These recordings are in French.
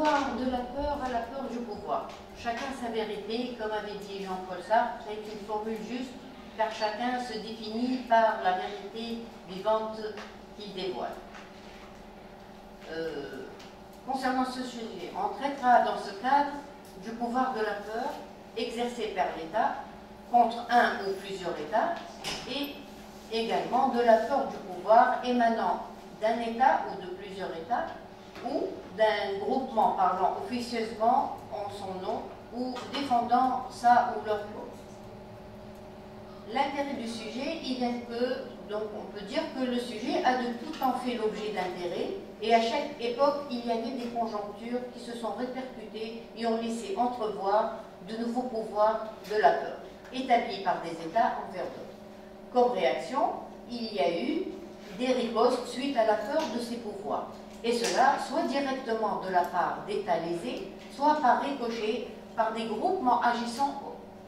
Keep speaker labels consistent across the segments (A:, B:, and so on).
A: pouvoir de la peur à la peur du pouvoir. Chacun sa vérité, comme avait dit Jean-Paul Sartre, c'est une formule juste, car chacun se définit par la vérité vivante qu'il dévoile. Concernant ce sujet, on traitera dans ce cadre du pouvoir de la peur exercé par l'État contre un ou plusieurs États et également de la peur du pouvoir émanant d'un État ou de plusieurs États ou d'un groupement parlant officieusement en son nom ou défendant sa ou leur cause. L'intérêt du sujet, il est que, donc on peut dire que le sujet a de tout temps fait l'objet d'intérêt et à chaque époque, il y avait des conjonctures qui se sont répercutées et ont laissé entrevoir de nouveaux pouvoirs de la peur, établis par des États envers d'autres. Comme réaction, il y a eu des ripostes suite à la peur de ces pouvoirs, et cela soit directement de la part d'États lésés, soit par ricochet par des groupements agissant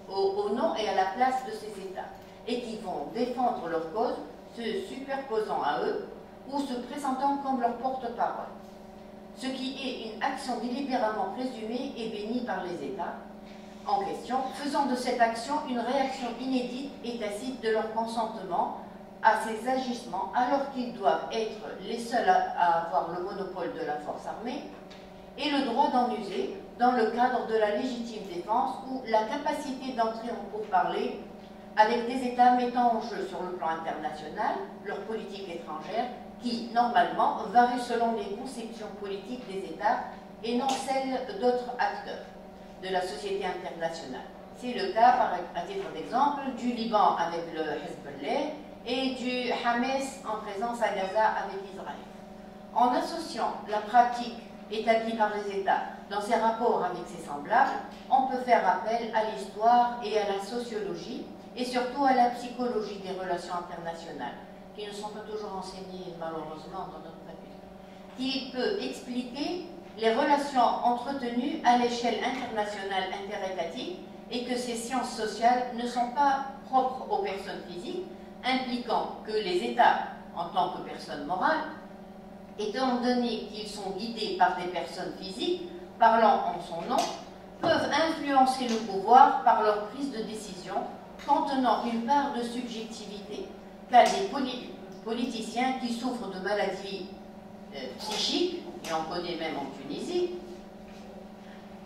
A: au nom et à la place de ces États, et qui vont défendre leur cause, se superposant à eux, ou se présentant comme leur porte-parole. Ce qui est une action délibérément présumée et bénie par les États en question, faisant de cette action une réaction inédite et tacite de leur consentement à ces agissements, alors qu'ils doivent être les seuls à avoir le monopole de la force armée et le droit d'en user dans le cadre de la légitime défense ou la capacité d'entrer en pourparlers avec des États mettant en jeu sur le plan international leur politique étrangère qui, normalement, varie selon les conceptions politiques des États et non celles d'autres acteurs de la société internationale. C'est le cas, à titre d'exemple, du Liban avec le Hezbollah et du Hamas en présence à Gaza avec Israël. En associant la pratique établie par les États dans ses rapports avec ses semblables, on peut faire appel à l'histoire et à la sociologie et surtout à la psychologie des relations internationales, qui ne sont pas toujours enseignées malheureusement dans notre faculté, qui peut expliquer les relations entretenues à l'échelle internationale interétatique et que ces sciences sociales ne sont pas propres aux personnes physiques, impliquant que les États, en tant que personnes morales, étant donné qu'ils sont guidés par des personnes physiques, parlant en son nom, peuvent influencer le pouvoir par leur prise de décision, contenant une part de subjectivité, car des politiciens qui souffrent de maladies psychiques, et on connaît même en Tunisie,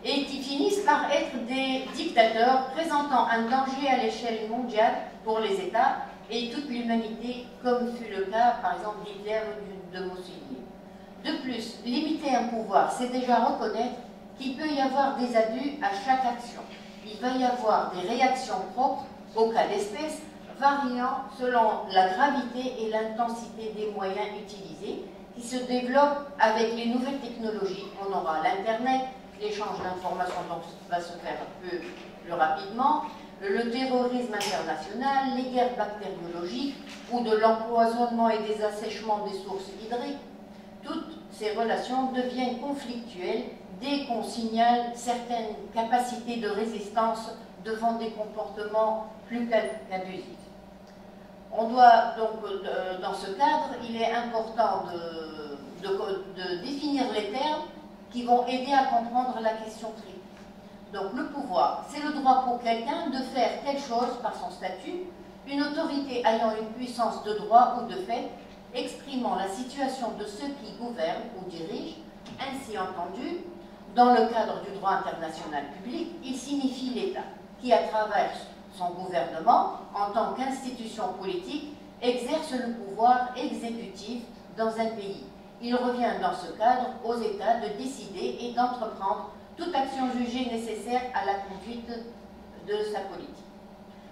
A: et qui finissent par être des dictateurs présentant un danger à l'échelle mondiale pour les États et toute l'humanité, comme fut le cas, par exemple, d'Hitler ou de Mussolini. De plus, limiter un pouvoir, c'est déjà reconnaître qu'il peut y avoir des abus à chaque action. Il va y avoir des réactions propres au cas d'espèce, variant selon la gravité et l'intensité des moyens utilisés, qui se développent avec les nouvelles technologies. On aura l'Internet, l'échange d'informations donc va se faire plus rapidement, le terrorisme international, les guerres bactériologiques ou de l'empoisonnement et des assèchements des sources hydriques. Toutes ces relations deviennent conflictuelles dès qu'on signale certaines capacités de résistance devant des comportements plus qu'abusifs. On doit donc, dans ce cadre, il est important de définir les termes qui vont aider à comprendre la question critique. Donc le pouvoir, c'est le droit pour quelqu'un de faire telle chose par son statut, une autorité ayant une puissance de droit ou de fait, exprimant la situation de ceux qui gouvernent ou dirigent, ainsi entendu, dans le cadre du droit international public, il signifie l'État, qui à travers son gouvernement, en tant qu'institution politique, exerce le pouvoir exécutif dans un pays. Il revient dans ce cadre aux États de décider et d'entreprendre toute action jugée nécessaire à la conduite de sa politique.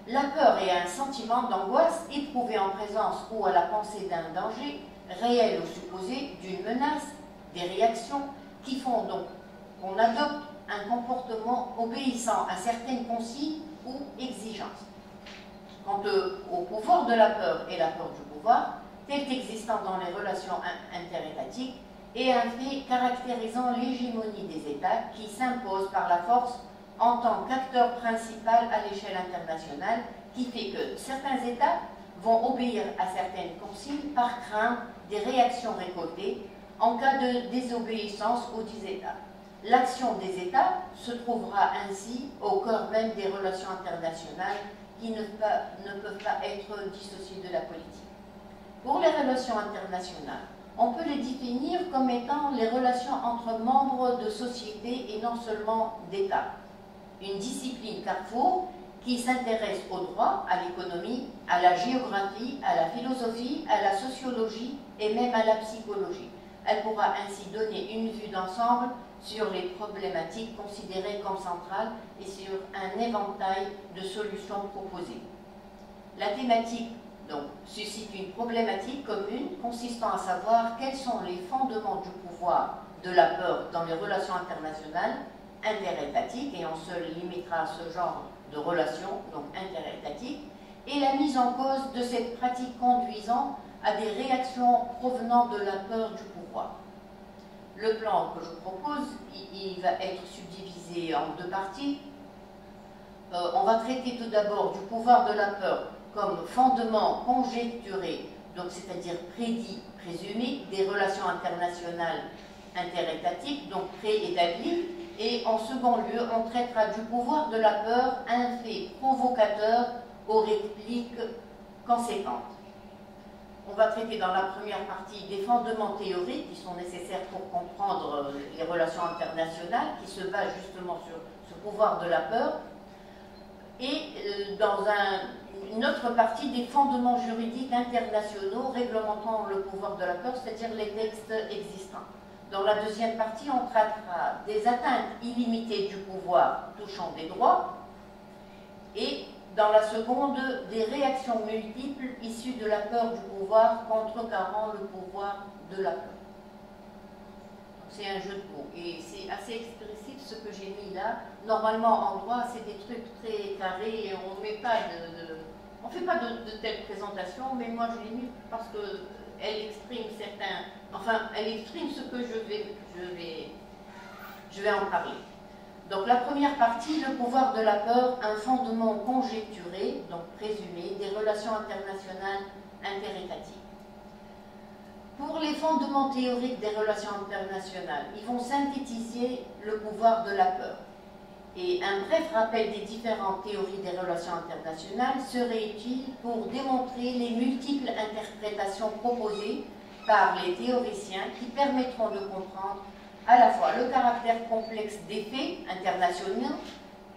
A: La peur est un sentiment d'angoisse éprouvé en présence ou à la pensée d'un danger, réel ou supposé, d'une menace, des réactions qui font donc qu'on adopte un comportement obéissant à certaines consignes ou exigences. Quant au pouvoir de la peur et la peur du pouvoir, tel qu'existant dans les relations interétatiques, est un fait caractérisant l'hégémonie des États qui s'impose par la force en tant qu'acteur principal à l'échelle internationale, qui fait que certains États vont obéir à certaines consignes par crainte des réactions récoltées en cas de désobéissance aux 10 États. L'action des États se trouvera ainsi au cœur même des relations internationales qui ne peuvent pas être dissociées de la politique. Pour les relations internationales, on peut les définir comme étant les relations entre membres de sociétés et non seulement d'États. Une discipline carrefour qui s'intéresse au droit, à l'économie, à la géographie, à la philosophie, à la sociologie et même à la psychologie. Elle pourra ainsi donner une vue d'ensemble sur les problématiques considérées comme centrales et sur un éventail de solutions proposées. La thématique donc suscite une problématique commune consistant à savoir quels sont les fondements du pouvoir de la peur dans les relations internationales interétatiques, et on se limitera à ce genre de relations, donc interétatiques, et la mise en cause de cette pratique conduisant à des réactions provenant de la peur du pouvoir. Le plan que je propose, il va être subdivisé en deux parties. On va traiter tout d'abord du pouvoir de la peur comme fondement conjecturé, donc c'est-à-dire prédit, présumé, des relations internationales interétatiques, donc préétablies, et en second lieu, on traitera du pouvoir de la peur, un fait provocateur aux répliques conséquentes. On va traiter dans la première partie des fondements théoriques qui sont nécessaires pour comprendre les relations internationales, qui se basent justement sur ce pouvoir de la peur, et dans une autre partie des fondements juridiques internationaux réglementant le pouvoir de la peur, c'est-à-dire les textes existants. Dans la deuxième partie, on traitera des atteintes illimitées du pouvoir touchant des droits, et dans la seconde, des réactions multiples issues de la peur du pouvoir contrecarrant le pouvoir de la peur. C'est un jeu de mots, et c'est assez explicite ce que j'ai mis là. Normalement, en droit, c'est des trucs très carrés, et on ne fait pas de telles présentations, mais moi je l'ai mis parce qu'elle exprime elle exprime ce que je vais en parler. Donc la première partie, le pouvoir de la peur, un fondement conjecturé, donc présumé, des relations internationales interétatiques. Pour les fondements théoriques des relations internationales, ils vont synthétiser le pouvoir de la peur. Et un bref rappel des différentes théories des relations internationales serait utile pour démontrer les multiples interprétations proposées par les théoriciens qui permettront de comprendre à la fois le caractère complexe des faits internationaux.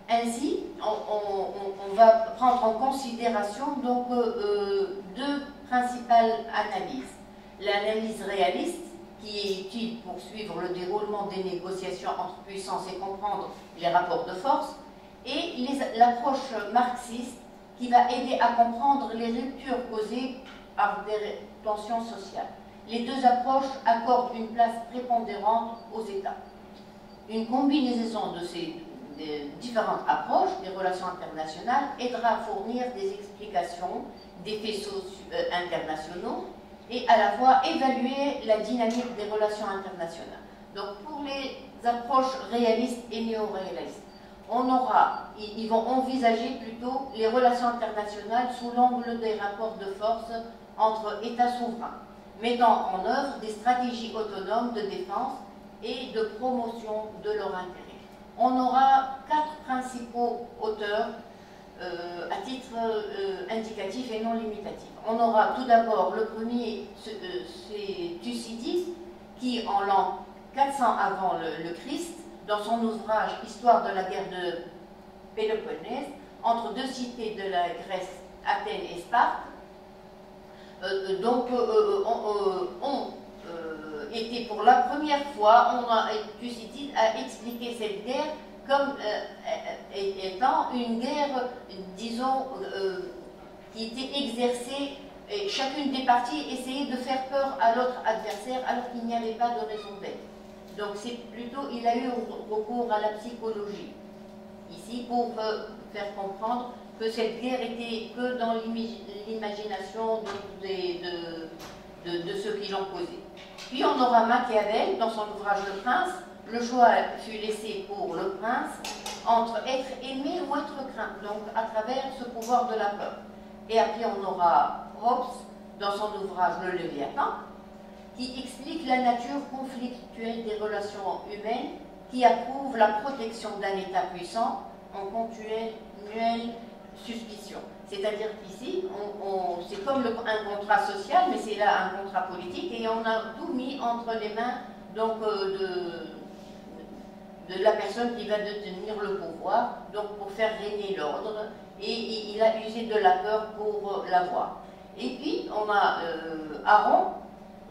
A: Ainsi, on va prendre en considération donc deux principales analyses. L'analyse réaliste, qui est utile pour suivre le déroulement des négociations entre puissances et comprendre les rapports de force, et l'approche marxiste, qui va aider à comprendre les ruptures causées par des tensions sociales. Les deux approches accordent une place prépondérante aux États. Une combinaison de ces différentes approches des relations internationales aidera à fournir des explications des faits internationaux et à la fois évaluer la dynamique des relations internationales. Donc pour les approches réalistes et néo-réalistes, ils vont envisager plutôt les relations internationales sous l'angle des rapports de force entre États souverains, mettant en œuvre des stratégies autonomes de défense et de promotion de leur intérêt. On aura quatre principaux auteurs à titre indicatif et non limitatif. On aura tout d'abord le premier, c'est Thucydide, qui en l'an 400 avant le Christ, dans son ouvrage Histoire de la guerre de Péloponnèse, entre deux cités de la Grèce, Athènes et Sparte, était pour la première fois, Thucydide a expliqué cette guerre comme étant une guerre, disons, qui était exercée, et chacune des parties essayait de faire peur à l'autre adversaire alors qu'il n'y avait pas de raison d'être. Donc c'est plutôt, il a eu recours à la psychologie, ici, pour faire comprendre que cette guerre était que dans l'imagination de ceux qui l'ont causée. Puis on aura Machiavel, dans son ouvrage Le Prince. Le choix fut laissé pour le prince entre être aimé ou être craint, donc à travers ce pouvoir de la peur. Et après on aura Hobbes, dans son ouvrage Le Léviathan, qui explique la nature conflictuelle des relations humaines qui approuve la protection d'un État puissant en continuelle suspicion. C'est-à-dire qu'ici, c'est comme un contrat social, mais c'est là un contrat politique, et on a tout mis entre les mains donc, de la personne qui va détenir le pouvoir, donc pour faire régner l'ordre, et il a usé de la peur pour l'avoir. Et puis, on a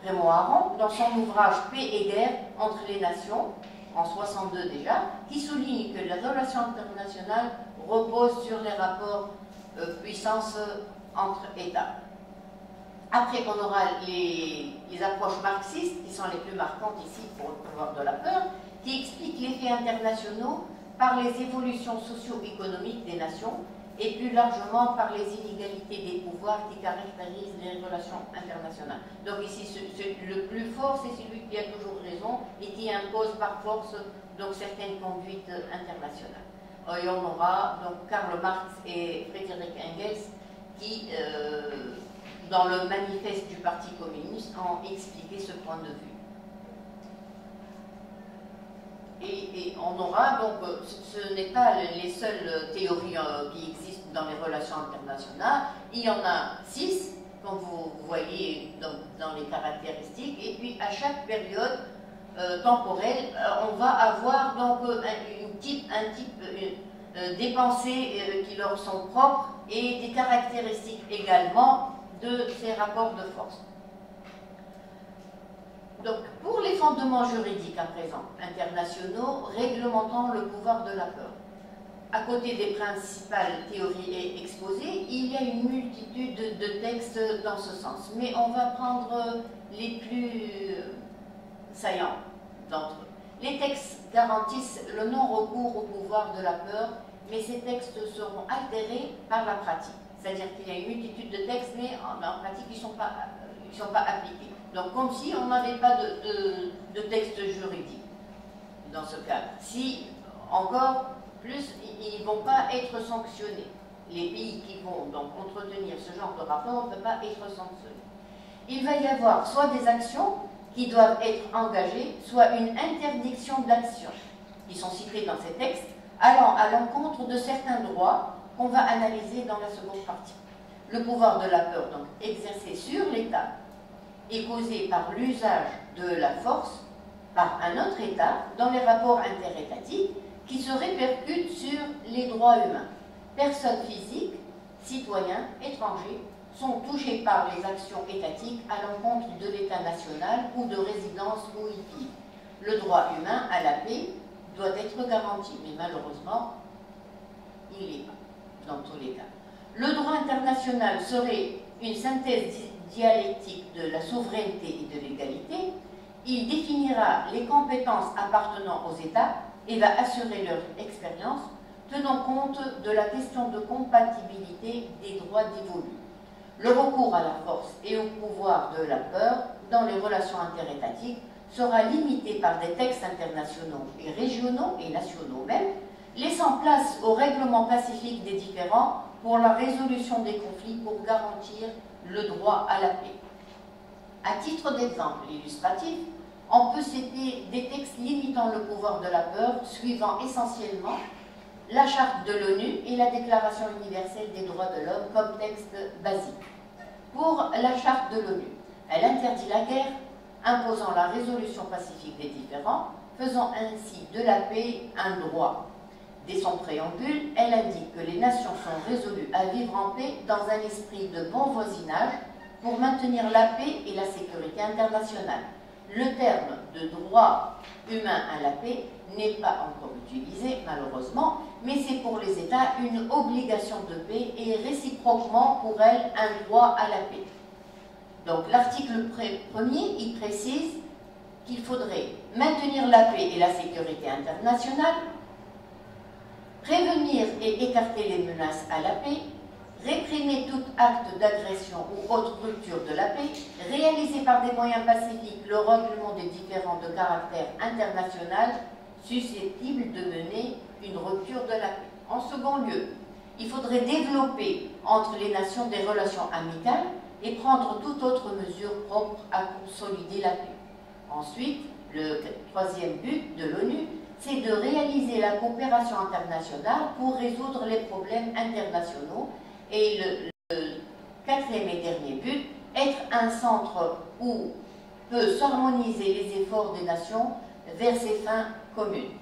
A: Raymond Aron, dans son ouvrage Paix et guerre entre les nations, en 62 déjà, qui souligne que la relation internationale repose sur les rapports puissance entre États. Après, on aura les approches marxistes, qui sont les plus marquantes ici pour le pouvoir de la peur, qui expliquent les faits internationaux par les évolutions socio-économiques des nations et plus largement par les inégalités des pouvoirs qui caractérisent les relations internationales. Donc ici, le plus fort, c'est celui qui a toujours raison et qui impose par force donc, certaines conduites internationales. Et on aura donc Karl Marx et Friedrich Engels qui, dans le manifeste du Parti communiste, ont expliqué ce point de vue. Et on aura donc, ce n'est pas les seules théories qui existent dans les relations internationales, il y en a 6, comme vous voyez dans les caractéristiques, et puis à chaque période temporelle, on va avoir donc des pensées qui leur sont propres et des caractéristiques également de ces rapports de force. Donc, pour les fondements juridiques à présent, internationaux, réglementant le pouvoir de la peur, à côté des principales théories exposées, il y a une multitude de textes dans ce sens. Mais on va prendre les plus saillants d'entre eux. Les textes garantissent le non-recours au pouvoir de la peur, mais ces textes seront altérés par la pratique. C'est-à-dire qu'il y a une multitude de textes, mais en pratique, ils ne sont pas appliqués. Donc, comme si on n'avait pas de texte juridique dans ce cas. Si, encore plus, ils ne vont pas être sanctionnés. Les pays qui vont donc entretenir ce genre de rapport ne peuvent pas être sanctionnés. Il va y avoir soit des actions qui doivent être engagées, soit une interdiction d'action, qui sont citées dans ces textes, allant à l'encontre de certains droits qu'on va analyser dans la seconde partie. Le pouvoir de la peur, donc, exercé sur l'État, est causé par l'usage de la force par un autre État dans les rapports interétatiques qui se répercutent sur les droits humains. Personnes physiques, citoyens, étrangers sont touchés par les actions étatiques à l'encontre de l'État national ou de résidence où ils vivent. Le droit humain à la paix doit être garanti, mais malheureusement, il n'est pas dans tous les cas. Le droit international serait une synthèse dialectique de la souveraineté et de l'égalité. Il définira les compétences appartenant aux États et va assurer leur expérience, tenant compte de la question de compatibilité des droits dévolus. Le recours à la force et au pouvoir de la peur dans les relations interétatiques sera limité par des textes internationaux et régionaux et nationaux même, laissant place au règlement pacifique des différends pour la résolution des conflits pour garantir le droit à la paix. À titre d'exemple illustratif, on peut citer des textes limitant le pouvoir de la peur, suivant essentiellement la Charte de l'ONU et la Déclaration universelle des droits de l'homme comme texte basique. Pour la Charte de l'ONU, elle interdit la guerre, imposant la résolution pacifique des différends, faisant ainsi de la paix un droit. Dès son préambule, elle indique que les nations sont résolues à vivre en paix dans un esprit de bon voisinage pour maintenir la paix et la sécurité internationale. Le terme de droit humain à la paix n'est pas encore utilisé, malheureusement, mais c'est pour les États une obligation de paix et réciproquement pour elles un droit à la paix. Donc l'article 1er, il précise qu'il faudrait maintenir la paix et la sécurité internationale, prévenir et écarter les menaces à la paix, réprimer tout acte d'agression ou autre rupture de la paix, réaliser par des moyens pacifiques le règlement des différends de caractère international susceptibles de mener une rupture de la paix. En second lieu, il faudrait développer entre les nations des relations amicales et prendre toute autre mesure propre à consolider la paix. Ensuite, le troisième but de l'ONU, c'est de réaliser la coopération internationale pour résoudre les problèmes internationaux. Et le quatrième et dernier but, être un centre où peut s'harmoniser les efforts des nations vers ces fins communes.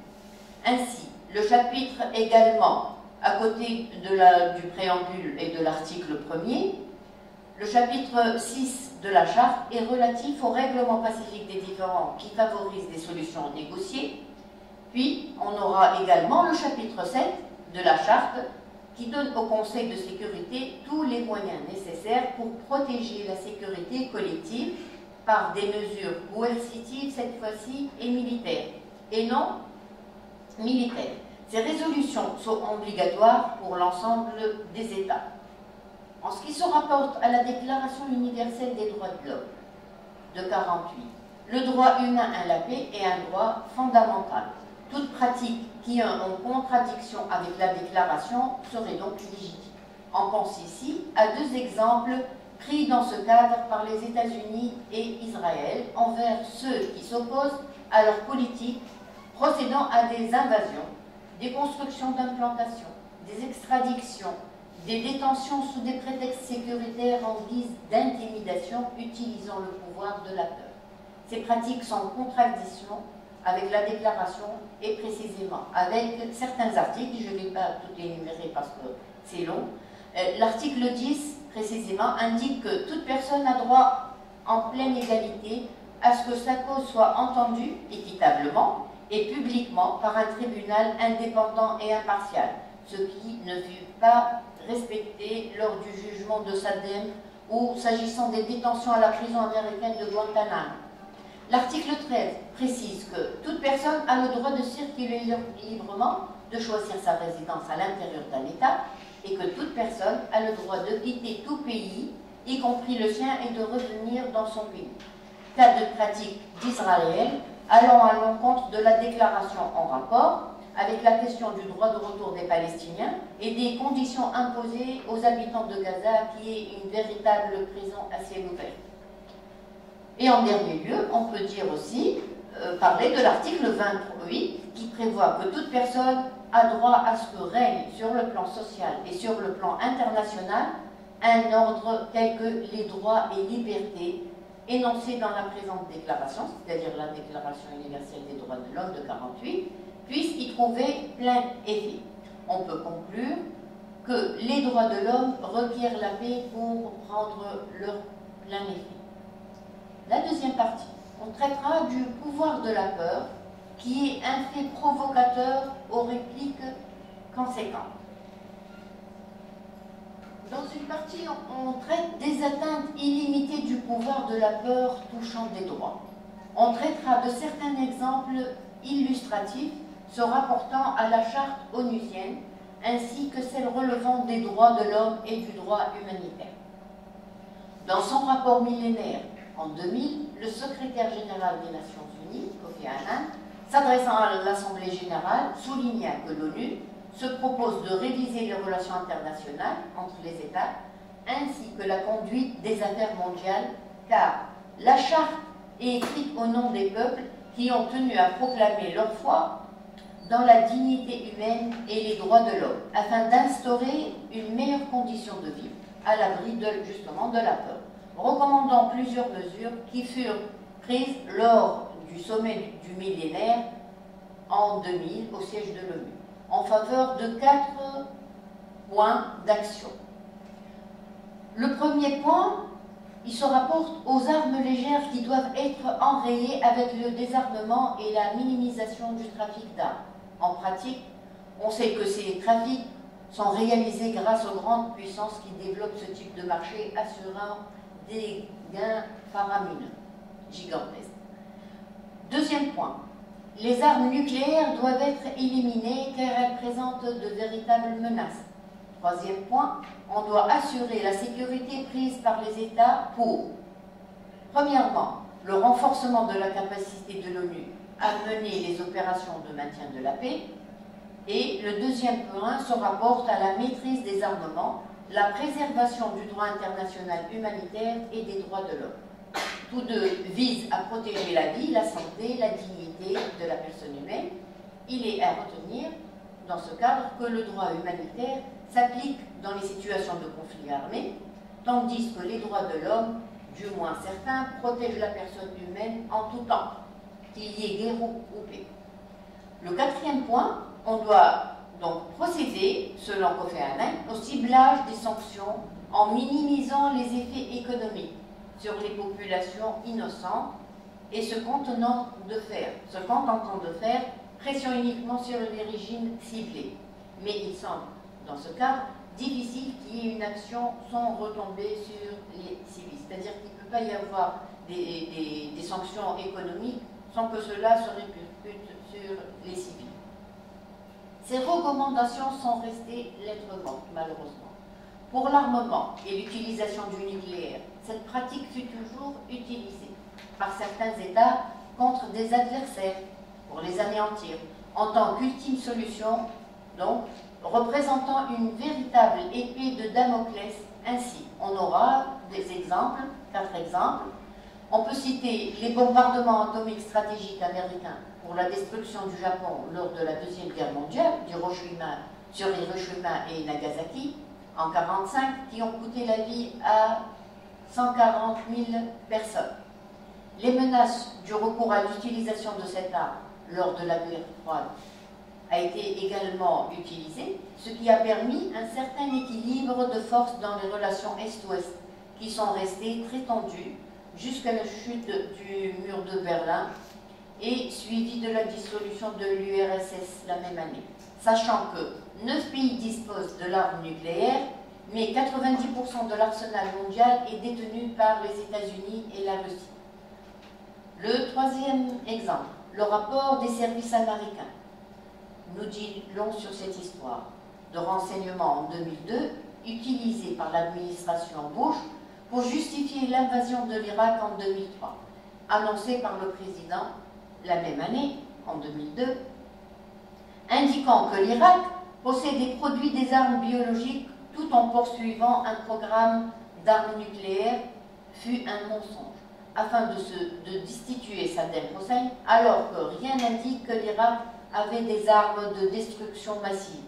A: Ainsi, le chapitre également, à côté du préambule et de l'article 1er, le chapitre 6 de la Charte est relatif au règlement pacifique des différends qui favorise des solutions négociées. Puis, on aura également le chapitre 7 de la Charte qui donne au Conseil de sécurité tous les moyens nécessaires pour protéger la sécurité collective par des mesures coercitives, cette fois-ci, et militaires, et non militaires. Ces résolutions sont obligatoires pour l'ensemble des États. En ce qui se rapporte à la Déclaration universelle des droits de l'homme de 1948, le droit humain à la paix est un droit fondamental. Toute pratique qui est en contradiction avec la déclaration serait donc légitime. On pense ici à deux exemples pris dans ce cadre par les États-Unis et Israël envers ceux qui s'opposent à leur politique procédant à des invasions, des constructions d'implantations, des extradictions, des détentions sous des prétextes sécuritaires en guise d'intimidation utilisant le pouvoir de la peur. Ces pratiques sont en contradiction avec la déclaration et précisément avec certains articles, je ne vais pas tout énumérer parce que c'est long. L'article 10, précisément, indique que toute personne a droit en pleine égalité à ce que sa cause soit entendue équitablement et publiquement par un tribunal indépendant et impartial, ce qui ne fut pas respecté lors du jugement de Salem ou s'agissant des détentions à la prison américaine de Guantanamo. L'article 13 précise que toute personne a le droit de circuler librement, de choisir sa résidence à l'intérieur d'un État, et que toute personne a le droit de quitter tout pays, y compris le sien, et de revenir dans son pays. Cas de pratique d'Israël allant à l'encontre de la déclaration en rapport avec la question du droit de retour des Palestiniens et des conditions imposées aux habitants de Gaza, qui est une véritable prison à ciel ouvert. Et en dernier lieu, on peut dire aussi, parler de l'article 28 qui prévoit que toute personne a droit à ce que règne sur le plan social et sur le plan international un ordre tel que les droits et libertés énoncés dans la présente déclaration, c'est-à-dire la Déclaration universelle des droits de l'homme de 1948, puissent y trouver plein effet. On peut conclure que les droits de l'homme requièrent la paix pour prendre leur plein effet. La deuxième partie, on traitera du pouvoir de la peur, qui est un fait provocateur aux répliques conséquentes. Dans une partie, on traite des atteintes illimitées du pouvoir de la peur touchant des droits. On traitera de certains exemples illustratifs se rapportant à la charte onusienne, ainsi que celles relevant des droits de l'homme et du droit humanitaire. Dans son rapport millénaire, en 2000, le secrétaire général des Nations Unies, Kofi Annan, s'adressant à l'Assemblée générale, souligna que l'ONU se propose de réviser les relations internationales entre les États, ainsi que la conduite des affaires mondiales, car la charte est écrite au nom des peuples qui ont tenu à proclamer leur foi dans la dignité humaine et les droits de l'homme, afin d'instaurer une meilleure condition de vie à l'abri justement de la peur, recommandant plusieurs mesures qui furent prises lors du sommet du millénaire en 2000 au siège de l'ONU, en faveur de 4 points d'action. Le premier point, il se rapporte aux armes légères qui doivent être enrayées avec le désarmement et la minimisation du trafic d'armes. En pratique, on sait que ces trafics sont réalisés grâce aux grandes puissances qui développent ce type de marché, assurant des gains faramineux, gigantesques. Deuxième point, les armes nucléaires doivent être éliminées car elles présentent de véritables menaces. Troisième point, on doit assurer la sécurité prise par les États pour, premièrement, le renforcement de la capacité de l'ONU à mener les opérations de maintien de la paix, et le deuxième point se rapporte à la maîtrise des armements, la préservation du droit international humanitaire et des droits de l'homme. Tous deux visent à protéger la vie, la santé, la dignité de la personne humaine il est à retenir, dans ce cadre, que le droit humanitaire s'applique dans les situations de conflit armé, tandis que les droits de l'homme, du moins certains, protègent la personne humaine en tout temps, qu'il y ait guerre ou paix. Le quatrième point, on doit donc procéder, selon Kofi Annan, au ciblage des sanctions en minimisant les effets économiques sur les populations innocentes et se contentant de faire pression uniquement sur les régimes ciblés. Mais il semble, dans ce cadre, difficile qu'il y ait une action sans retomber sur les civils. C'est-à-dire qu'il ne peut pas y avoir des sanctions économiques sans que cela se répercute sur les civils. Ces recommandations sont restées lettres mortes, malheureusement. Pour l'armement et l'utilisation du nucléaire, cette pratique fut toujours utilisée par certains États contre des adversaires pour les anéantir, en tant qu'ultime solution, donc, représentant une véritable épée de Damoclès. Ainsi, on aura des exemples, 4 exemples. On peut citer les bombardements atomiques stratégiques américains pour la destruction du Japon lors de la Deuxième Guerre mondiale, sur Hiroshima et Nagasaki, en 1945, qui ont coûté la vie à 140 000 personnes. Les menaces du recours à l'utilisation de cette arme lors de la guerre froide a été également utilisée, ce qui a permis un certain équilibre de force dans les relations Est-Ouest, qui sont restées très tendues jusqu'à la chute du mur de Berlin et suivi de la dissolution de l'URSS la même année. Sachant que 9 pays disposent de l'arme nucléaire, mais 90% de l'arsenal mondial est détenu par les États-Unis et la Russie. Le troisième exemple, le rapport des services américains, nous dit long sur cette histoire de renseignement en 2002, utilisée par l'administration Bush pour justifier l'invasion de l'Irak en 2003, annoncée par le président la même année, en 2002, indiquant que l'Irak possédait produit des armes biologiques tout en poursuivant un programme d'armes nucléaires, fut un mensonge, afin de destituer Saddam Hussein, alors que rien n'indique que l'Irak avait des armes de destruction massive.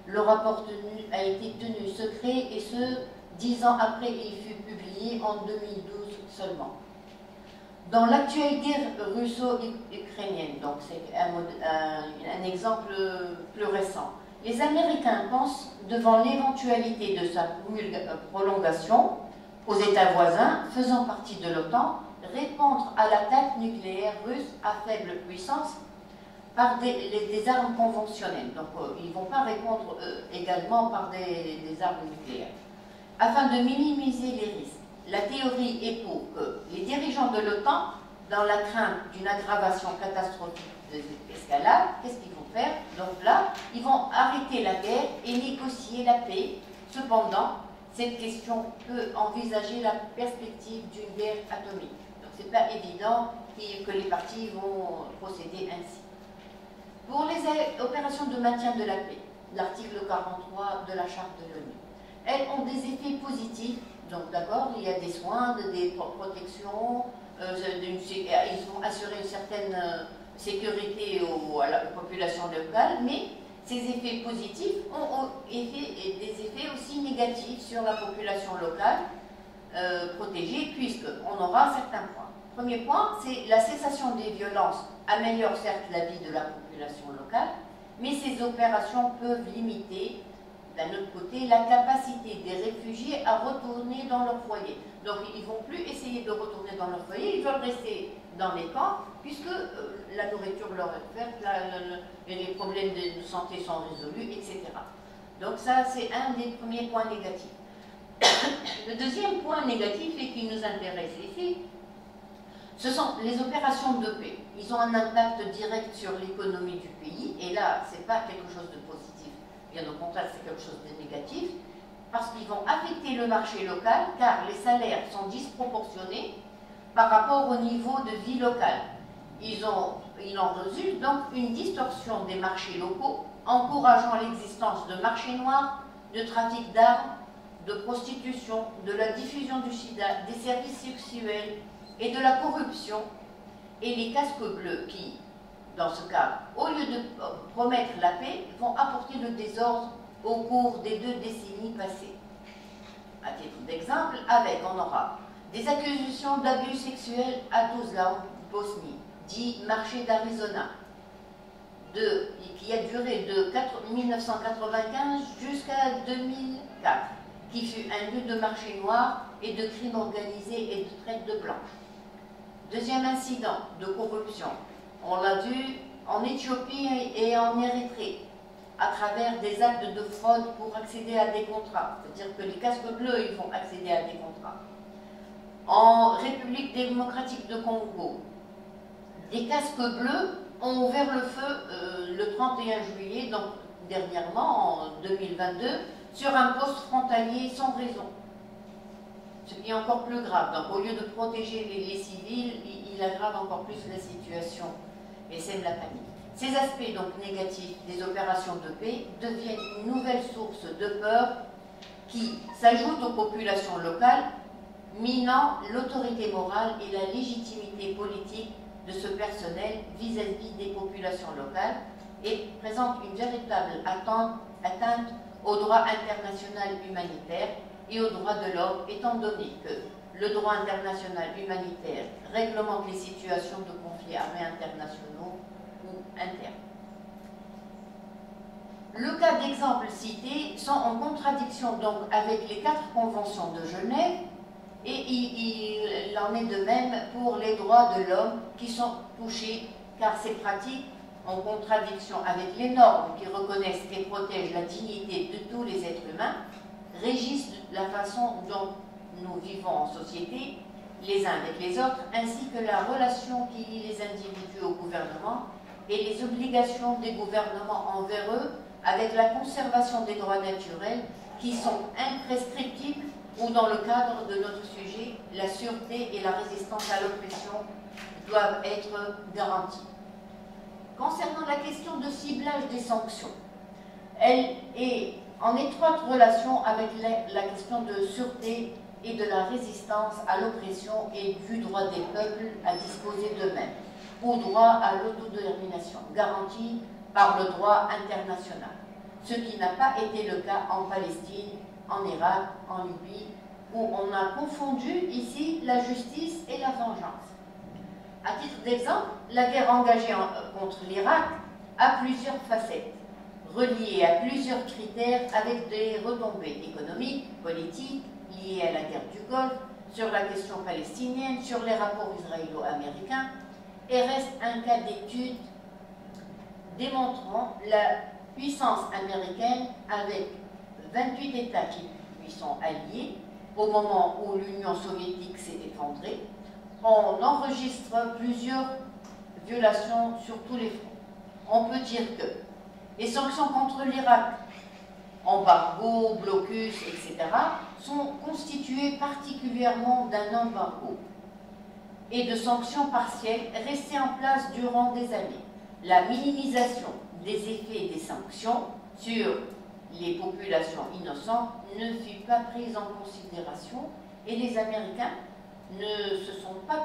A: Le rapport a été tenu secret et ce, 10 ans après, il fut publié en 2012 seulement. Dans l'actuelle guerre russo-ukrainienne, donc c'est un exemple plus récent, les Américains pensent, devant l'éventualité de sa prolongation aux États voisins faisant partie de l'OTAN, répondre à l'attaque nucléaire russe à faible puissance par des armes conventionnelles. Donc ils ne vont pas répondre également par des armes nucléaires. Afin de minimiser les risques, la théorie est pour que les dirigeants de l'OTAN, dans la crainte d'une aggravation catastrophique de l'escalade, qu'est-ce qu'ils vont faire? Donc là, ils vont arrêter la guerre et négocier la paix. Cependant, cette question peut envisager la perspective d'une guerre atomique. Donc ce n'est pas évident que les parties vont procéder ainsi. Pour les opérations de maintien de la paix, l'article 43 de la Charte de l'ONU, elles ont des effets positifs. Donc d'abord, il y a des soins, des protections, ils vont assurer une certaine sécurité à la population locale, mais ces effets positifs ont des effets aussi négatifs sur la population locale protégée, puisqu'on aura certains points. Premier point, c'est la cessation des violences améliore certes la vie de la population locale, mais ces opérations peuvent limiter, d'un autre côté, la capacité des réfugiés à retourner dans leur foyer. Donc ils ne vont plus essayer de retourner dans leur foyer, ils veulent rester dans les camps, puisque la nourriture leur est offerte, les problèmes de santé sont résolus, etc. Donc ça, c'est un des premiers points négatifs. Le deuxième point négatif, et qui nous intéresse ici, ce sont les opérations de paix. Ils ont un impact direct sur l'économie du pays, et là, ce n'est pas quelque chose de positif. Bien au contraire, c'est quelque chose de négatif, parce qu'ils vont affecter le marché local, car les salaires sont disproportionnés par rapport au niveau de vie local. Il en résulte donc une distorsion des marchés locaux, encourageant l'existence de marchés noirs, de trafic d'armes, de prostitution, de la diffusion du sida, des services sexuels et de la corruption, et les casques bleus qui, dans ce cas, au lieu de promettre la paix, vont apporter le désordre au cours des 2 décennies passées. À titre d'exemple, on aura des accusations d'abus sexuels à Tuzla, Bosnie, dit marché d'Arizona, qui a duré de 1995 jusqu'à 2004, qui fut un lieu de marché noir et de crimes organisés et de traite de blanches. Deuxième incident de corruption, on l'a vu en Éthiopie et en Érythrée, à travers des actes de fraude pour accéder à des contrats. C'est-à-dire que les casques bleus, ils vont accéder à des contrats. En République démocratique de Congo, des casques bleus ont ouvert le feu le 31 juillet, donc dernièrement, en 2022, sur un poste frontalier sans raison. Ce qui est encore plus grave. Donc au lieu de protéger les civils, il aggrave encore plus la situation et sème la panique. Ces aspects donc négatifs des opérations de paix deviennent une nouvelle source de peur qui s'ajoute aux populations locales, minant l'autorité morale et la légitimité politique de ce personnel vis-à-vis des populations locales et présente une véritable atteinte au droit international humanitaire et aux droits de l'homme, étant donné que le droit international humanitaire réglemente les situations de conflits armés internationaux ou internes. Le cas d'exemple cités sont en contradiction donc avec les 4 conventions de Genève et il en est de même pour les droits de l'homme qui sont touchés car ces pratiques, en contradiction avec les normes qui reconnaissent et protègent la dignité de tous les êtres humains, régissent la façon dont nous vivons en société, les uns avec les autres, ainsi que la relation qui lie les individus au gouvernement et les obligations des gouvernements envers eux avec la conservation des droits naturels qui sont imprescriptibles ou dans le cadre de notre sujet, la sûreté et la résistance à l'oppression doivent être garanties. Concernant la question de ciblage des sanctions, elle est en étroite relation avec la question de sûreté et de la résistance à l'oppression et du droit des peuples à disposer d'eux-mêmes, au droit à l'autodétermination, garanti par le droit international, ce qui n'a pas été le cas en Palestine, en Irak, en Libye, où on a confondu ici la justice et la vengeance. À titre d'exemple, la guerre engagée contre l'Irak a plusieurs facettes, reliées à plusieurs critères avec des retombées économiques, politiques, liées à la guerre du Golfe, sur la question palestinienne, sur les rapports israélo-américains, et reste un cas d'étude démontrant la puissance américaine avec 28 États qui lui sont alliés au moment où l'Union soviétique s'est effondrée. On enregistre plusieurs violations sur tous les fronts. On peut dire que les sanctions contre l'Irak, embargo, blocus, etc., sont constituées particulièrement d'un embargo et de sanctions partielles restées en place durant des années. La minimisation des effets des sanctions sur les populations innocentes ne fut pas prise en considération et les Américains ne se sont pas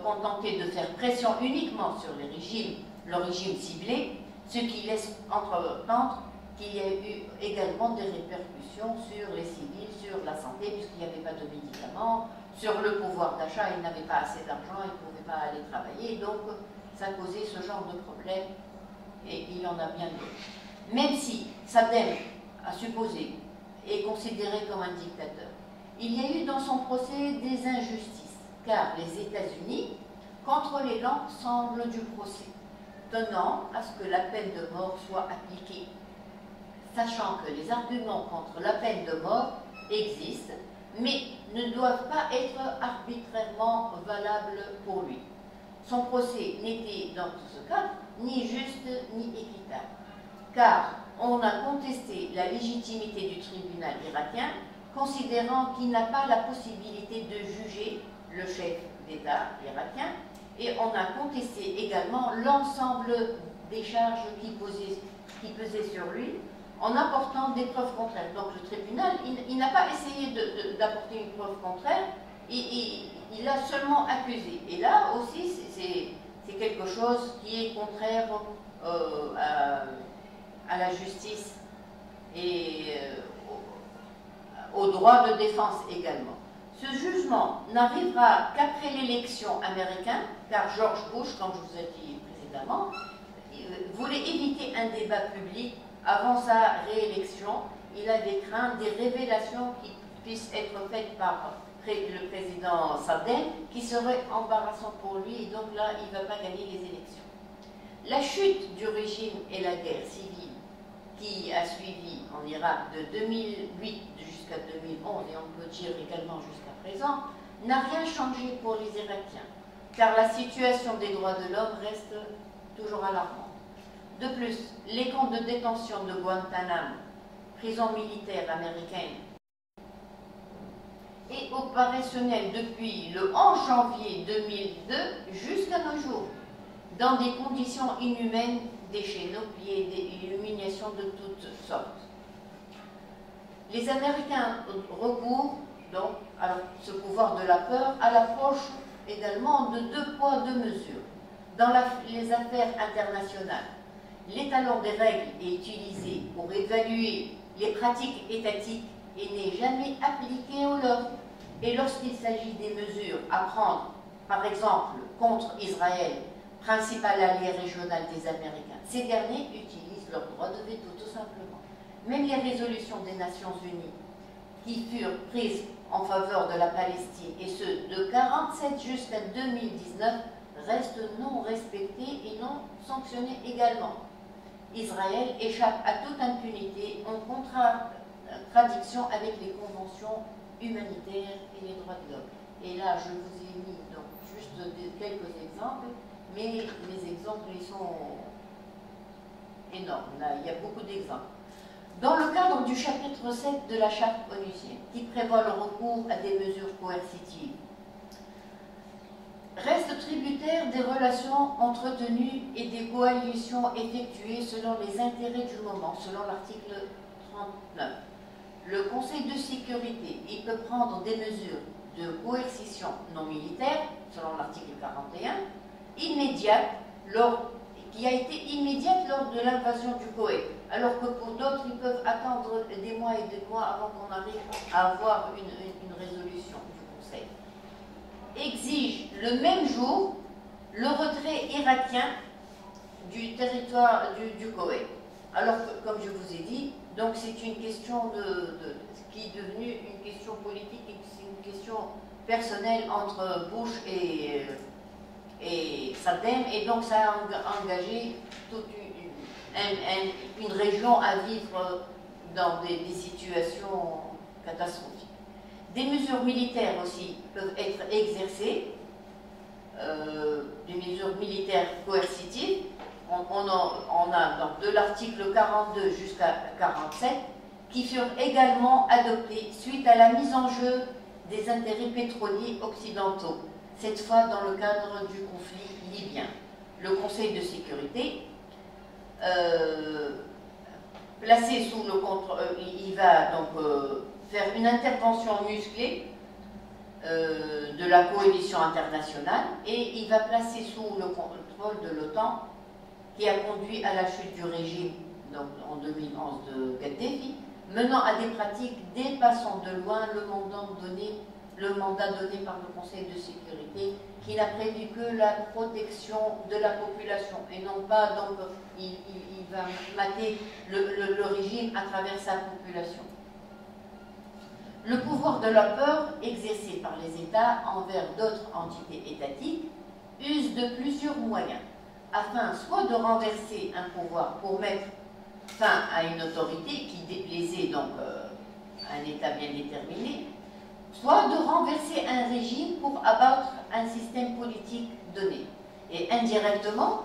A: contentés de faire pression uniquement sur le régime ciblé, ce qui laisse entreentendre qu'il y a eu également des répercussions sur les civils, sur la santé, puisqu'il n'y avait pas de médicaments, sur le pouvoir d'achat, ils n'avaient pas assez d'argent, ils ne pouvaient pas aller travailler, donc ça causait ce genre de problème, et il y en a bien d'autres. Même si Saddam, à supposer, est considéré comme un dictateur, il y a eu dans son procès des injustices, car les États-Unis contrôlaient l'ensemble du procès, tenant à ce que la peine de mort soit appliquée, sachant que les arguments contre la peine de mort existent, mais ne doivent pas être arbitrairement valables pour lui. Son procès n'était dans ce cas ni juste ni équitable, car on a contesté la légitimité du tribunal irakien, considérant qu'il n'a pas la possibilité de juger le chef d'État irakien, et on a contesté également l'ensemble des charges qui pesaient sur lui, en apportant des preuves contraires. Donc le tribunal, il n'a pas essayé d'apporter une preuve contraire, il a seulement accusé. Et là aussi, c'est quelque chose qui est contraire à la justice et au droit de défense également. Ce jugement n'arrivera qu'après l'élection américaine, car George Bush, comme je vous ai dit précédemment, voulait éviter un débat public avant sa réélection. Il avait craint des révélations qui puissent être faites par le président Saddam, qui seraient embarrassantes pour lui, et donc là, il ne va pas gagner les élections. La chute du régime et la guerre civile qui a suivi en Irak de 2008 jusqu'à 2011, et on peut dire également jusqu'à présent, n'a rien changé pour les Irakiens, car la situation des droits de l'homme reste toujours alarmante. De plus, les camps de détention de Guantanamo, prison militaire américaine, est opérationnel depuis le 11 janvier 2002 jusqu'à nos jours, dans des conditions inhumaines, des chénopies et des humiliations de toutes sortes. Les Américains recourent donc à ce pouvoir de la peur à l'approche également de 2 poids 2 mesures. Dans les affaires internationales, l'étalon des règles est utilisé pour évaluer les pratiques étatiques et n'est jamais appliqué aux leurs. Et lorsqu'il s'agit des mesures à prendre, par exemple, contre Israël, principal allié régional des Américains, ces derniers utilisent leur droit de veto tout simplement. Même les résolutions des Nations Unies qui furent prises en faveur de la Palestine, et ce de 1947 jusqu'à 2019, restent non respectées et non sanctionnées également. Israël échappe à toute impunité en contradiction avec les conventions humanitaires et les droits de l'homme. Et là, je vous ai mis donc juste quelques exemples, mais les exemples ils sont énormes. Là, il y a beaucoup d'exemples. Dans le cadre du chapitre 7 de la Charte onusienne, qui prévoit le recours à des mesures coercitives, reste tributaire des relations entretenues et des coalitions effectuées selon les intérêts du moment, selon l'article 39. Le Conseil de sécurité, il peut prendre des mesures de coercition non militaire, selon l'article 41, immédiate, qui a été immédiate lors de l'invasion du Koweït, alors que pour d'autres, ils peuvent attendre des mois et des mois avant qu'on arrive à avoir une résolution du Conseil. Exige le même jour le retrait irakien du territoire du Koweït. Alors que, comme je vous ai dit, donc c'est une question qui est devenue une question politique, et c'est une question personnelle entre Bush et Saddam, et donc ça a engagé toute une région à vivre dans des situations catastrophiques. Des mesures militaires aussi peuvent être exercées, des mesures militaires coercitives. On a donc de l'article 42 jusqu'à 47 qui furent également adoptés suite à la mise en jeu des intérêts pétroliers occidentaux, cette fois dans le cadre du conflit libyen. Le Conseil de sécurité, placé sous le contrôle, il va donc faire une intervention musclée de la coalition internationale, et il va placer sous le contrôle de l'OTAN, qui a conduit à la chute du régime donc, en 2011 de Kadhafi, menant à des pratiques dépassant de loin le mandat donné par le Conseil de sécurité, qui n'a prévu que la protection de la population, et non pas, donc, il va mater le régime à travers sa population. Le pouvoir de la peur exercé par les États envers d'autres entités étatiques use de plusieurs moyens, afin soit de renverser un pouvoir pour mettre fin à une autorité qui déplaisait donc à un État bien déterminé, soit de renverser un régime pour abattre un système politique donné. Et indirectement,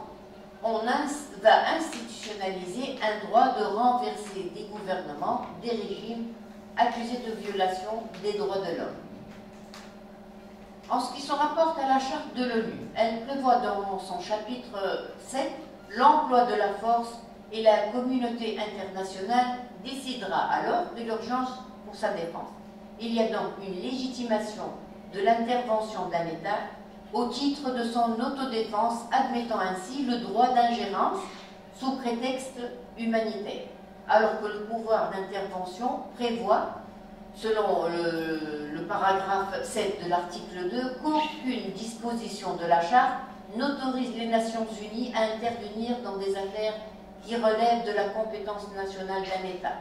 A: on va institutionnaliser un droit de renverser des gouvernements, des régimes accusés de violation des droits de l'homme. En ce qui se rapporte à la charte de l'ONU, elle prévoit dans son chapitre 7 l'emploi de la force, et la communauté internationale décidera alors de l'urgence pour sa défense. Il y a donc une légitimation de l'intervention d'un État au titre de son autodéfense, admettant ainsi le droit d'ingérence sous prétexte humanitaire, alors que le pouvoir d'intervention prévoit, selon le paragraphe 7 de l'article 2, qu'aucune disposition de la Charte n'autorise les Nations Unies à intervenir dans des affaires qui relèvent de la compétence nationale d'un État.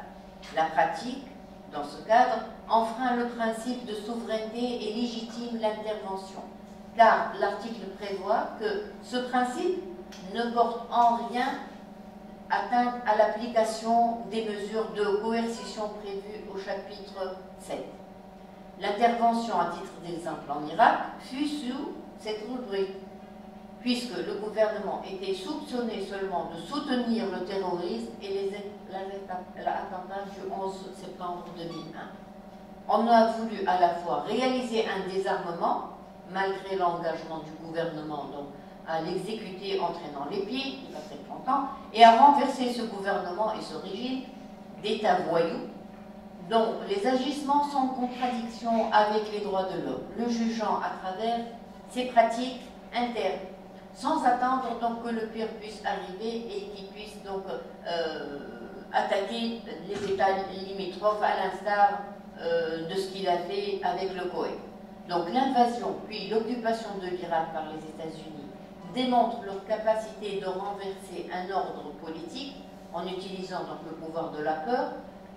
A: La pratique, dans ce cadre, enfreint le principe de souveraineté et légitime l'intervention, car l'article prévoit que ce principe ne porte en rien atteinte à l'application des mesures de coercition prévues au chapitre 7. L'intervention, à titre d'exemple en Irak, fut sous cette rubrique, puisque le gouvernement était soupçonné seulement de soutenir le terrorisme et l'attentat du 11 septembre 2001. On a voulu à la fois réaliser un désarmement, malgré l'engagement du gouvernement donc, à l'exécuter en traînant les pieds, il a fait 30 ans, et à renverser ce gouvernement et ce régime d'État voyou, dont les agissements sont en contradiction avec les droits de l'homme, le jugeant à travers ses pratiques internes, sans attendre donc que le pire puisse arriver et qu'il puisse donc attaquer les États limitrophes à l'instar de ce qu'il a fait avec le Koweït. Donc l'invasion puis l'occupation de l'Irak par les États-Unis démontrent leur capacité de renverser un ordre politique en utilisant donc le pouvoir de la peur,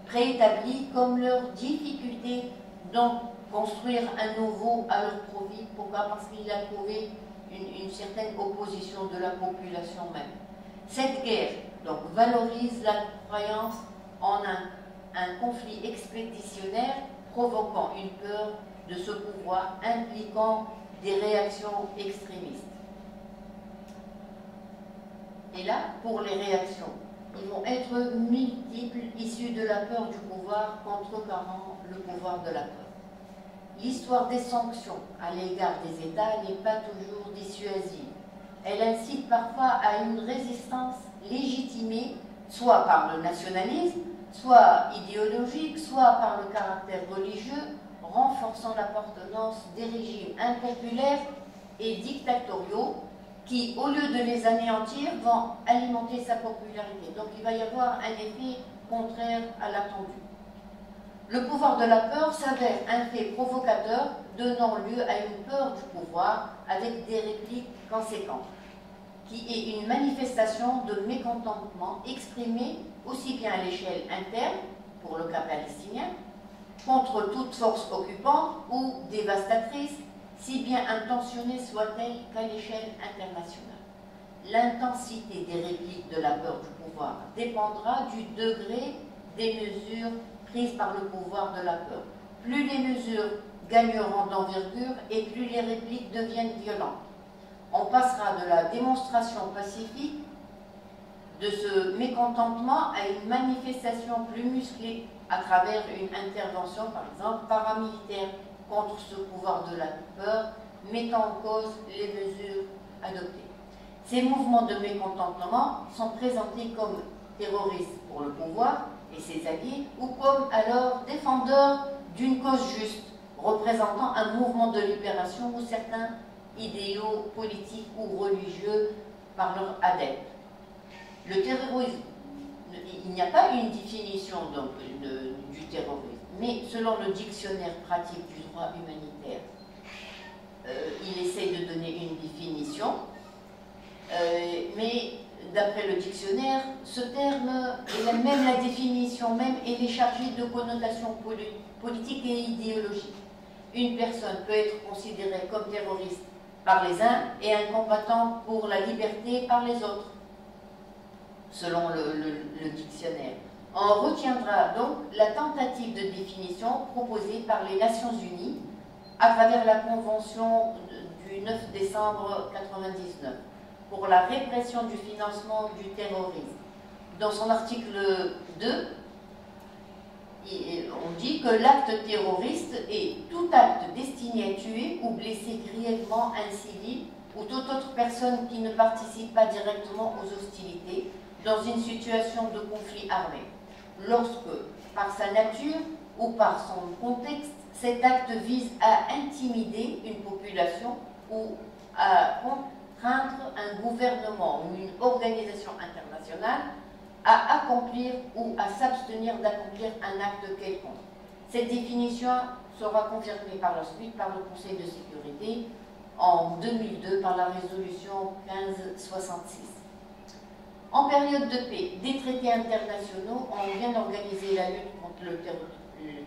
A: préétabli comme leur difficulté donc construire un nouveau à leur profit. Pourquoi? Parce qu'il a trouvé une certaine opposition de la population même. Cette guerre donc, valorise la croyance en un conflit expéditionnaire provoquant une peur de ce pouvoir impliquant des réactions extrémistes. Et là, pour les réactions, ils vont être multiples, issues de la peur du pouvoir contrecarrant le pouvoir de la peur. L'histoire des sanctions à l'égard des États n'est pas toujours dissuasive. Elle incite parfois à une résistance légitimée, soit par le nationalisme, soit idéologique, soit par le caractère religieux, renforçant l'appartenance des régimes impopulaires et dictatoriaux qui, au lieu de les anéantir, vont alimenter sa popularité. Donc il va y avoir un effet contraire à l'attendu. Le pouvoir de la peur s'avère un fait provocateur, donnant lieu à une peur du pouvoir avec des répliques conséquentes, qui est une manifestation de mécontentement exprimée aussi bien à l'échelle interne, pour le cas palestinien, contre toute force occupante ou dévastatrice, si bien intentionnée soit-elle qu'à l'échelle internationale. L'intensité des répliques de la peur du pouvoir dépendra du degré des mesures prises par le pouvoir de la peur. Plus les mesures gagneront d'envergure et plus les répliques deviennent violentes. On passera de la démonstration pacifique de ce mécontentement à une manifestation plus musclée à travers une intervention, par exemple, paramilitaire contre ce pouvoir de la peur, mettant en cause les mesures adoptées. Ces mouvements de mécontentement sont présentés comme terroristes pour le pouvoir et ses alliés, ou comme alors défendeurs d'une cause juste, représentant un mouvement de libération ou certains idéaux politiques ou religieux par leurs adeptes. Le terrorisme, il n'y a pas une définition donc, du terrorisme, mais selon le dictionnaire pratique du droit humanitaire, il essaie de donner une définition, mais d'après le dictionnaire, ce terme, et même la définition même, elle est chargée de connotations politiques et idéologiques. Une personne peut être considérée comme terroriste par les uns et un combattant pour la liberté par les autres, selon le dictionnaire. On retiendra donc la tentative de définition proposée par les Nations Unies à travers la Convention du 9 décembre 1999 pour la répression du financement du terrorisme. Dans son article 2, on dit que l'acte terroriste est tout acte destiné à tuer ou blesser grièvement un civil ou toute autre personne qui ne participe pas directement aux hostilités dans une situation de conflit armé, lorsque, par sa nature ou par son contexte, cet acte vise à intimider une population ou à contraindre un gouvernement ou une organisation internationale à accomplir ou à s'abstenir d'accomplir un acte quelconque. Cette définition sera confirmée par la suite par le Conseil de sécurité en 2002 par la résolution 1566. En période de paix, des traités internationaux ont bien organisé la lutte contre le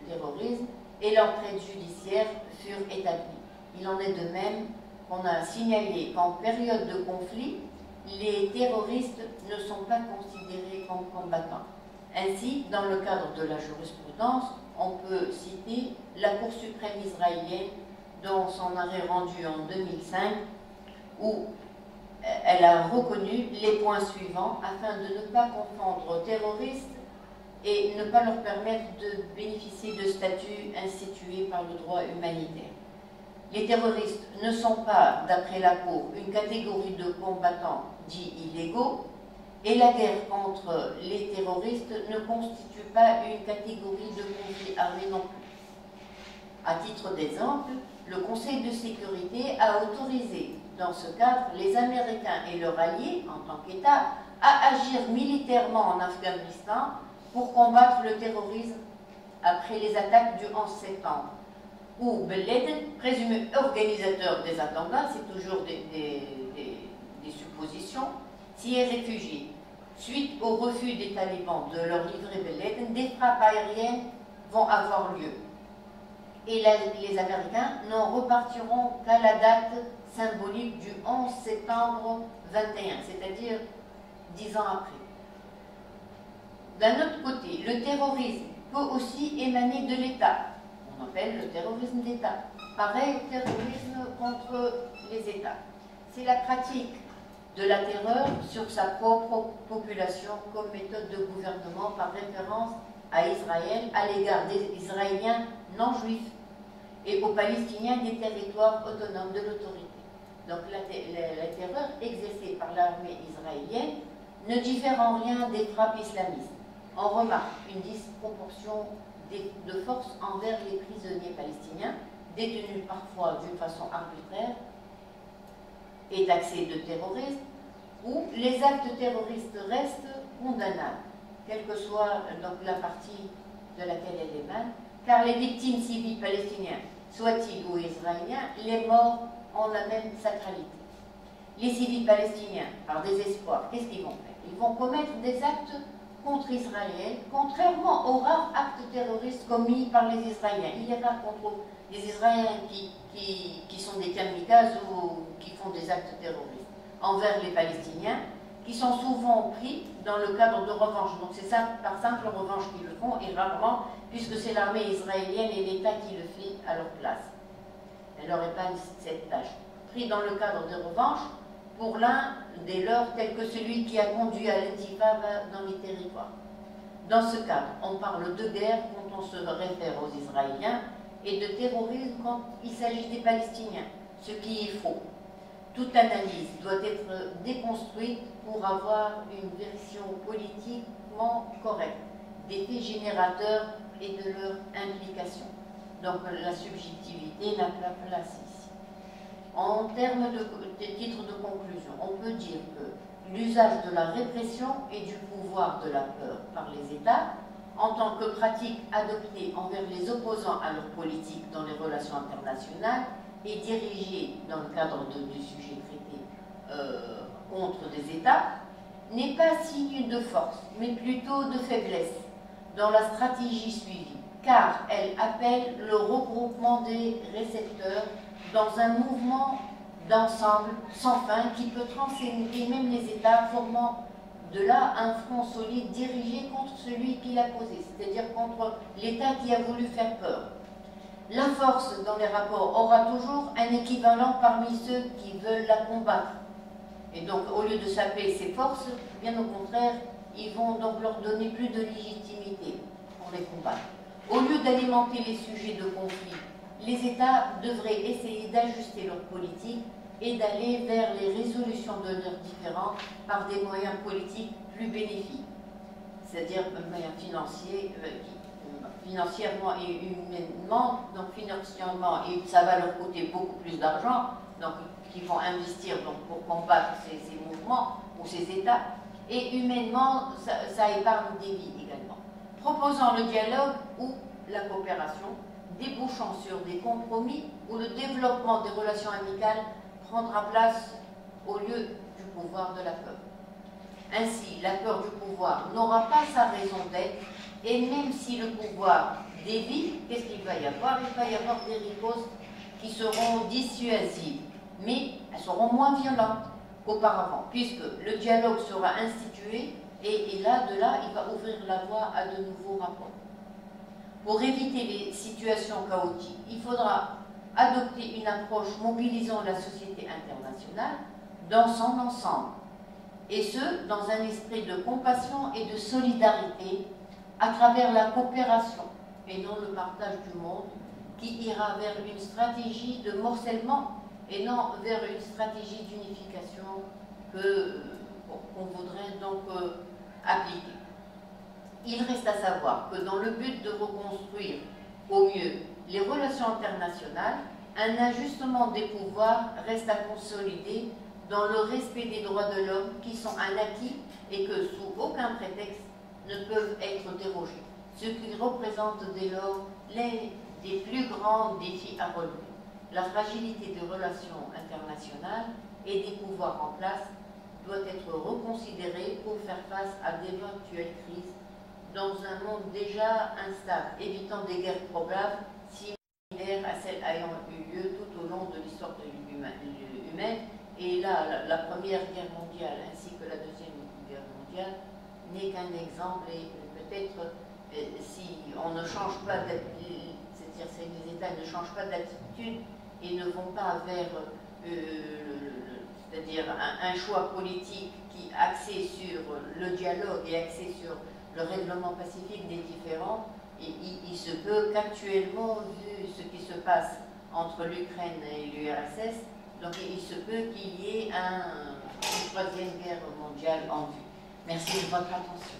A: terrorisme et l'entraide judiciaire furent établies. Il en est de même qu'on a signalé qu'en période de conflit, les terroristes ne sont pas considérés comme combattants. Ainsi, dans le cadre de la jurisprudence, on peut citer la Cour suprême israélienne dans son arrêt rendu en 2005 où elle a reconnu les points suivants afin de ne pas confondre terroristes et ne pas leur permettre de bénéficier de statuts institués par le droit humanitaire. Les terroristes ne sont pas, d'après la Cour, une catégorie de combattants dits illégaux, et la guerre contre les terroristes ne constitue pas une catégorie de conflit armé non plus. À titre d'exemple, le Conseil de sécurité a autorisé, dans ce cadre, les Américains et leurs alliés, en tant qu'État, à agir militairement en Afghanistan pour combattre le terrorisme après les attaques du 11 septembre, où Ben Laden, présumé organisateur des attentats, c'est toujours des suppositions, s'y est réfugié. Suite au refus des talibans de leur livrer Ben Laden, des frappes aériennes vont avoir lieu. Et les Américains n'en repartiront qu'à la date symbolique du 11 septembre 21, c'est-à-dire 10 ans après. D'un autre côté, le terrorisme peut aussi émaner de l'État. On appelle le terrorisme d'État. Pareil au terrorisme contre les États. C'est la pratique de la terreur sur sa propre population comme méthode de gouvernement par référence à Israël à l'égard des Israéliens non juifs et aux Palestiniens des territoires autonomes de l'autorité. Donc la terreur exercée par l'armée israélienne ne diffère en rien des frappes islamistes. On remarque une disproportion de force envers les prisonniers palestiniens, détenus parfois d'une façon arbitraire et taxés de terrorisme, où les actes terroristes restent condamnables, quelle que soit donc la partie de laquelle elle émane, car les victimes civiles palestiniens, soient-ils ou israéliens, les morts ont la même sacralité. Les civils palestiniens, par désespoir, qu'est-ce qu'ils vont faire? Ils vont commettre des actes contre Israël, contrairement aux rares actes terroristes commis par les Israéliens. Il y a pas contre les Israéliens qui sont des kamikazes ou qui font des actes terroristes envers les Palestiniens, qui sont souvent pris dans le cadre de revanche. Donc c'est ça, par simple revanche qu'ils le font, et rarement, puisque c'est l'armée israélienne et l'État qui le fait à leur place. Elle leur épargne cette tâche. Pris dans le cadre de revanche, pour l'un des leurs, tel que celui qui a conduit à l'intifada dans les territoires. Dans ce cadre, on parle de guerre quand on se réfère aux Israéliens et de terrorisme quand il s'agit des Palestiniens, ce qui est faux. Toute analyse doit être déconstruite pour avoir une version politiquement correcte des faits générateurs et de leur implication. Donc la subjectivité n'a pas place ici. En termes de titre de conclusion, on peut dire que l'usage de la répression et du pouvoir de la peur par les États, en tant que pratique adoptée envers les opposants à leur politique dans les relations internationales et dirigée dans le cadre du sujet traité contre des États, n'est pas signe de force, mais plutôt de faiblesse dans la stratégie suivie, car elle appelle le regroupement des récepteurs dans un mouvement d'ensemble sans fin qui peut transcender même les États, formant de là un front solide dirigé contre celui qui l'a posé, c'est-à-dire contre l'État qui a voulu faire peur. La force dans les rapports aura toujours un équivalent parmi ceux qui veulent la combattre. Et donc, au lieu de saper ces forces, bien au contraire, ils vont donc leur donner plus de légitimité pour les combattre. Au lieu d'alimenter les sujets de conflit, les États devraient essayer d'ajuster leur politique et d'aller vers les résolutions de leurs différends par des moyens politiques plus bénéfiques, c'est-à-dire moyens financiers, financièrement et humainement. Donc financièrement, et ça va leur coûter beaucoup plus d'argent, donc, qui vont investir donc, pour combattre ces mouvements ou ces États, et humainement, ça épargne des vies également. Proposant le dialogue ou la coopération, débouchant sur des compromis où le développement des relations amicales prendra place au lieu du pouvoir de la peur. Ainsi, la peur du pouvoir n'aura pas sa raison d'être, et même si le pouvoir dévie, qu'est-ce qu'il va y avoir? Il va y avoir des ripostes qui seront dissuasives, mais elles seront moins violentes qu'auparavant, puisque le dialogue sera institué, et là, il va ouvrir la voie à de nouveaux rapports. Pour éviter les situations chaotiques, il faudra adopter une approche mobilisant la société internationale dans son ensemble, et ce, dans un esprit de compassion et de solidarité à travers la coopération et non le partage du monde, qui ira vers une stratégie de morcellement et non vers une stratégie d'unification qu'on voudrait donc appliquer. Il reste à savoir que dans le but de reconstruire au mieux les relations internationales, un ajustement des pouvoirs reste à consolider dans le respect des droits de l'homme qui sont un acquis et que sous aucun prétexte ne peuvent être dérogés, ce qui représente dès lors l'un des plus grands défis à relever. La fragilité des relations internationales et des pouvoirs en place doit être reconsidérée pour faire face à d'éventuelles crises dans un monde déjà instable, évitant des guerres probables similaires à celles ayant eu lieu tout au long de l'histoire humaine. Et là, la Première Guerre mondiale ainsi que la Deuxième Guerre mondiale n'est qu'un exemple, et peut-être si on ne change pas d'attitude, c'est-à-dire si les États ne changent pas d'attitude et ne vont pas vers c'est-à-dire un choix politique qui axé sur le dialogue et axé sur le règlement pacifique des différends, et il se peut qu'actuellement, vu ce qui se passe entre l'Ukraine et l'URSS, donc il se peut qu'il y ait une troisième guerre mondiale en vue. Merci de votre attention.